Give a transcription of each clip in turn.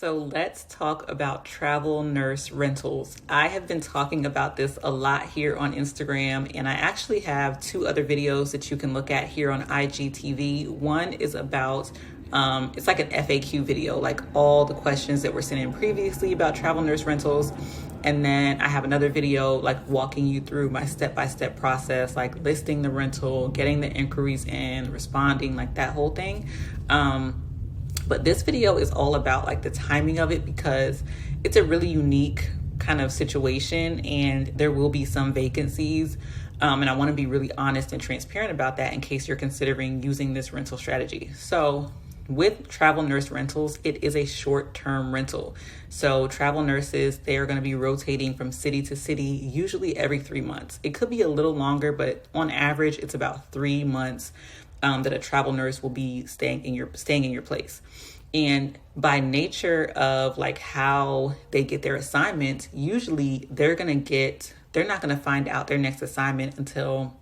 So let's talk about travel nurse rentals. I have been talking about this a lot here on Instagram, and I actually have two other videos that you can look at here on IGTV. One is about, it's like an FAQ video, like all the questions that were sent in previously about travel nurse rentals. And then I have another video like walking you through my step-by-step process, like listing the rental, getting the inquiries in, responding, like that whole thing. But this video is all about like the timing of it because it's a really unique kind of situation and there will be some vacancies. And I want to be really honest and transparent about that in case you're considering using this rental strategy. So with travel nurse rentals, it is a short-term rental. So travel nurses, they are going to be rotating from city to city, usually every 3 months. It could be a little longer, but on average, it's about 3 months that a travel nurse will be staying in your place. And by nature of like how they get their assignment, usually they're not going to find out their next assignment until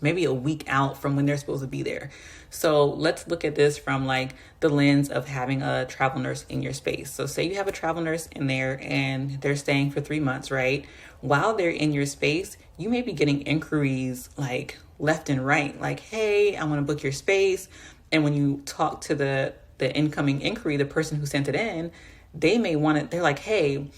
maybe a week out from when they're supposed to be there. So let's look at this from like the lens of having a travel nurse in your space. So say you have a travel nurse in there and they're staying for 3 months, right? While they're in your space, you may be getting inquiries like left and right, like, hey, I want to book your space. And when you talk to the incoming inquiry, the person who sent it in, they may want it. They're like, hey,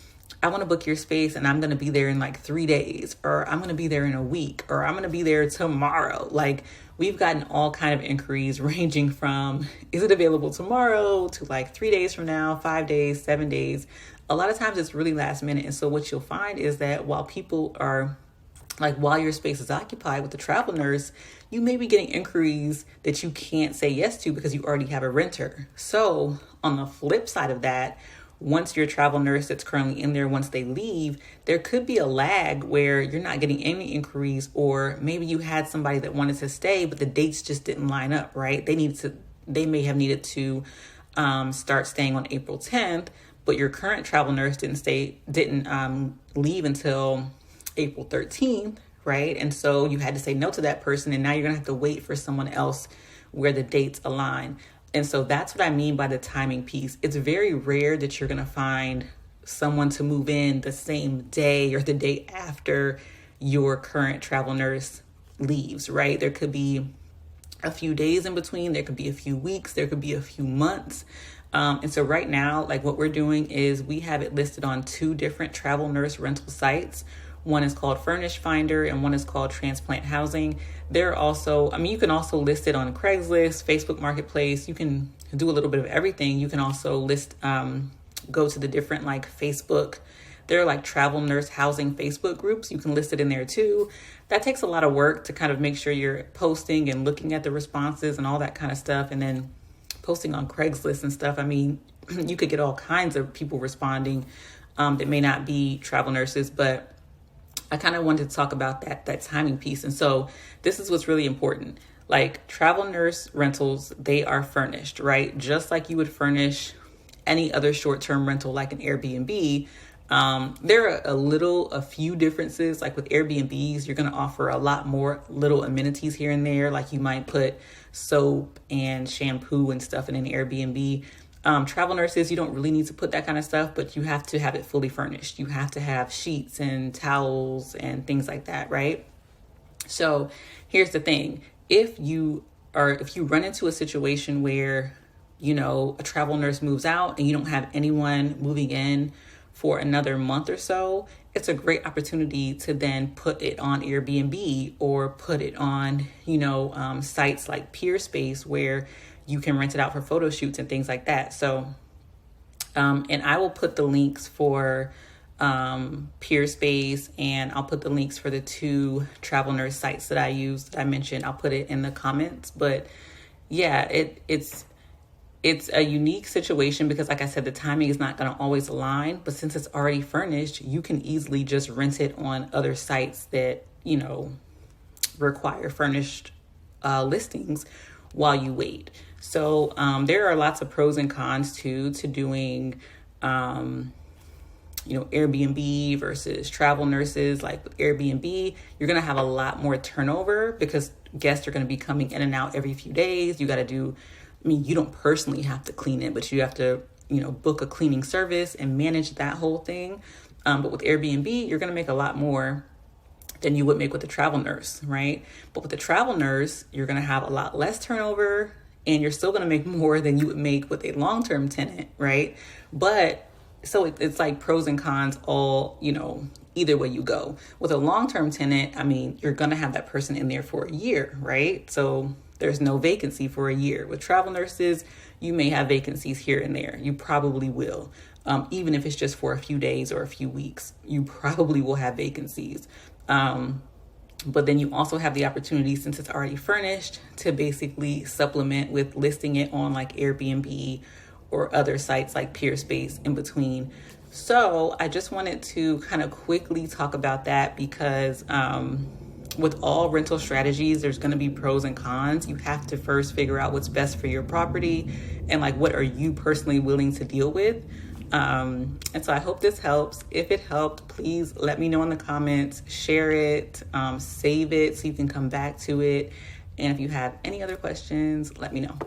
I want to book your space and I'm going to be there in like 3 days, or I'm going to be there in a week, or I'm going to be there tomorrow. Like we've gotten all kind of inquiries ranging from, is it available tomorrow to like 3 days from now, 5 days, 7 days. A lot of times it's really last minute. And so what you'll find is that while your space is occupied with the travel nurse, you may be getting inquiries that you can't say yes to because you already have a renter. So on the flip side of that, once your travel nurse that's currently in there, once they leave, there could be a lag where you're not getting any inquiries, or maybe you had somebody that wanted to stay, but the dates just didn't line up, right? They may have needed to start staying on April 10th, but your current travel nurse didn't leave until April 13th, right? And so you had to say no to that person, and now you're gonna have to wait for someone else where the dates align. And so that's what I mean by the timing piece. It's very rare that you're gonna find someone to move in the same day or the day after your current travel nurse leaves, right? There could be a few days in between, there could be a few weeks, there could be a few months. And so right now, like what we're doing is we have it listed on 2 different travel nurse rental sites. One is called Furnish Finder and one is called Transplant Housing. You can also list it on Craigslist, Facebook Marketplace. You can do a little bit of everything. You can also go to the different like Facebook. There are like travel nurse housing Facebook groups. You can list it in there too. That takes a lot of work to kind of make sure you're posting and looking at the responses and all that kind of stuff. And then posting on Craigslist and stuff. I mean, you could get all kinds of people responding that may not be travel nurses, but I kind of wanted to talk about that timing piece. And so this is what's really important. Like travel nurse rentals, they are furnished, right? Just like you would furnish any other short-term rental like an Airbnb. There are a few differences. Like with Airbnbs, you're going to offer a lot more little amenities here and there. Like you might put soap and shampoo and stuff in an Airbnb. Travel nurses, you don't really need to put that kind of stuff, but you have to have it fully furnished. You have to have sheets and towels and things like that, right? So here's the thing. If you run into a situation where, a travel nurse moves out and you don't have anyone moving in for another month or so, it's a great opportunity to then put it on Airbnb or put it on, sites like Peerspace where you can rent it out for photo shoots and things like that. So, and I will put the links for Peerspace, and I'll put the links for the 2 travel nurse sites that I mentioned. I'll put it in the comments. But yeah, it's a unique situation because, like I said, the timing is not going to always align. But since it's already furnished, you can easily just rent it on other sites that require furnished listings while you wait. So there are lots of pros and cons to doing, Airbnb versus travel nurses. Like with Airbnb, you're going to have a lot more turnover because guests are going to be coming in and out every few days. You got to you don't personally have to clean it, but you have to book a cleaning service and manage that whole thing. But with Airbnb, you're going to make a lot more than you would make with a travel nurse, right? But with the travel nurse, you're going to have a lot less turnover, and you're still going to make more than you would make with a long-term tenant, right? But so it's like pros and cons all, either way you go. With a long-term tenant, I mean, you're going to have that person in there for a year, right? So there's no vacancy for a year. With travel nurses, you may have vacancies here and there. You probably will. Even if it's just for a few days or a few weeks, you probably will have vacancies. But then you also have the opportunity, since it's already furnished, to basically supplement with listing it on like Airbnb or other sites like Peerspace in between. So I just wanted to kind of quickly talk about that because with all rental strategies, there's going to be pros and cons. You have to first figure out what's best for your property and like what are you personally willing to deal with. And so I hope this helps. If it helped, please let me know in the comments, share it, save it so you can come back to it. And if you have any other questions, let me know.